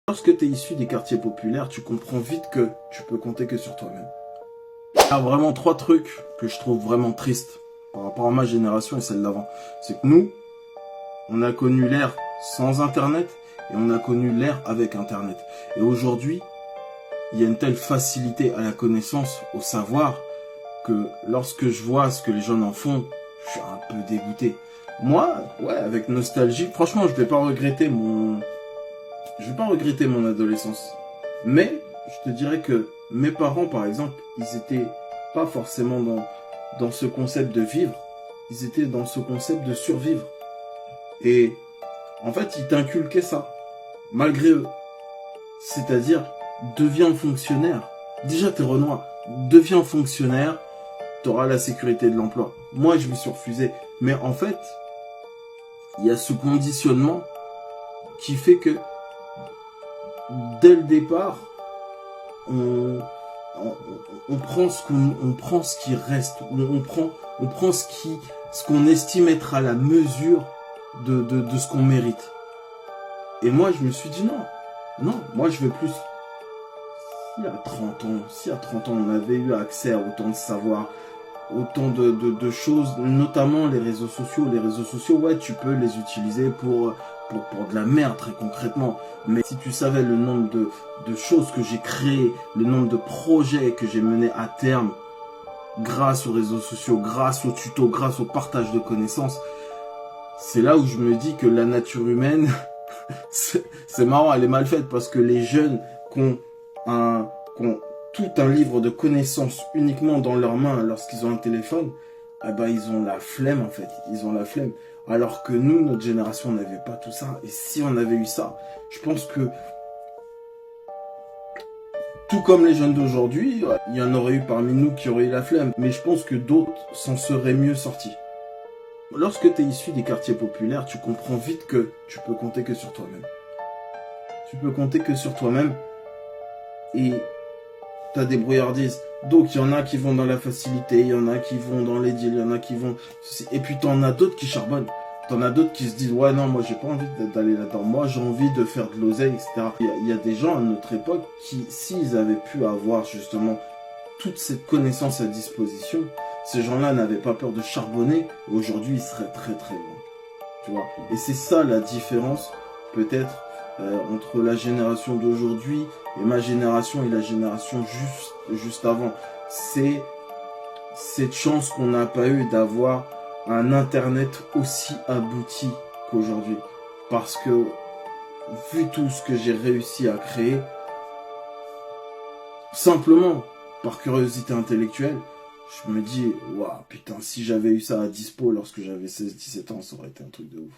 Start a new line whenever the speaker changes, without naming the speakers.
Lorsque tu es issu des quartiers populaires, tu comprends vite que tu peux compter que sur toi-même. Il y a vraiment trois trucs que je trouve vraiment tristes par rapport à ma génération et celle d'avant. C'est que nous, on a connu l'ère sans Internet et on a connu l'ère avec Internet. Et aujourd'hui, il y a une telle facilité à la connaissance, au savoir, que lorsque je vois ce que les jeunes en font, je suis un peu dégoûté. Moi, ouais, avec nostalgie, franchement, je vais pas regretter mon adolescence. Mais, je te dirais que mes parents, par exemple, ils étaient pas forcément dans ce concept de vivre, ils étaient dans ce concept de survivre. Et, en fait, ils t'inculquaient ça, malgré eux. C'est-à-dire, deviens fonctionnaire. Déjà, t'es Renoir. Deviens fonctionnaire, t'auras la sécurité de l'emploi. Moi, je me suis refusé. Mais en fait, il y a ce conditionnement qui fait que, dès le départ, on prend ce qui reste, on prend ce qu'on estime être à la mesure de ce qu'on mérite. Et moi, je me suis dit non, moi je veux plus. Si à 30 ans, on avait eu accès à autant de savoir, autant de choses, notamment les réseaux sociaux. Les réseaux sociaux, ouais, tu peux les utiliser pour de la merde, très concrètement. Mais si tu savais le nombre de choses que j'ai créées, le nombre de projets que j'ai menés à terme, grâce aux réseaux sociaux, grâce aux tutos, grâce au partage de connaissances, c'est là où je me dis que la nature humaine, c'est marrant, elle est mal faite, parce que les jeunes qui ont tout un livre de connaissances uniquement dans leurs mains lorsqu'ils ont un téléphone, eh ben ils ont la flemme en fait, ils ont la flemme. Alors que nous, notre génération, on n'avait pas tout ça. Et si on avait eu ça, je pense que, tout comme les jeunes d'aujourd'hui, il y en aurait eu parmi nous qui auraient eu la flemme. Mais je pense que d'autres s'en seraient mieux sortis. Lorsque tu es issu des quartiers populaires, tu comprends vite que tu peux compter que sur toi-même. Tu peux compter que sur toi-même. Et t'as des brouillardises. Donc il y en a qui vont dans la facilité, il y en a qui vont dans les deals, il y en a qui vont... Et puis t'en as d'autres qui charbonnent. T'en as d'autres qui se disent, ouais non, moi j'ai pas envie d'aller là-dedans, moi j'ai envie de faire de l'oseille, etc. Il y a des gens à notre époque qui, s'ils avaient pu avoir justement toute cette connaissance à disposition, ces gens-là n'avaient pas peur de charbonner, aujourd'hui ils seraient très très loin. Tu vois. Et c'est ça la différence, peut-être, entre la génération d'aujourd'hui et ma génération et la génération juste avant. C'est cette chance qu'on n'a pas eu d'avoir un internet aussi abouti qu'aujourd'hui. Parce que, vu tout ce que j'ai réussi à créer, simplement par curiosité intellectuelle, je me dis, waouh, putain, si j'avais eu ça à dispo lorsque j'avais 16-17 ans, ça aurait été un truc de ouf.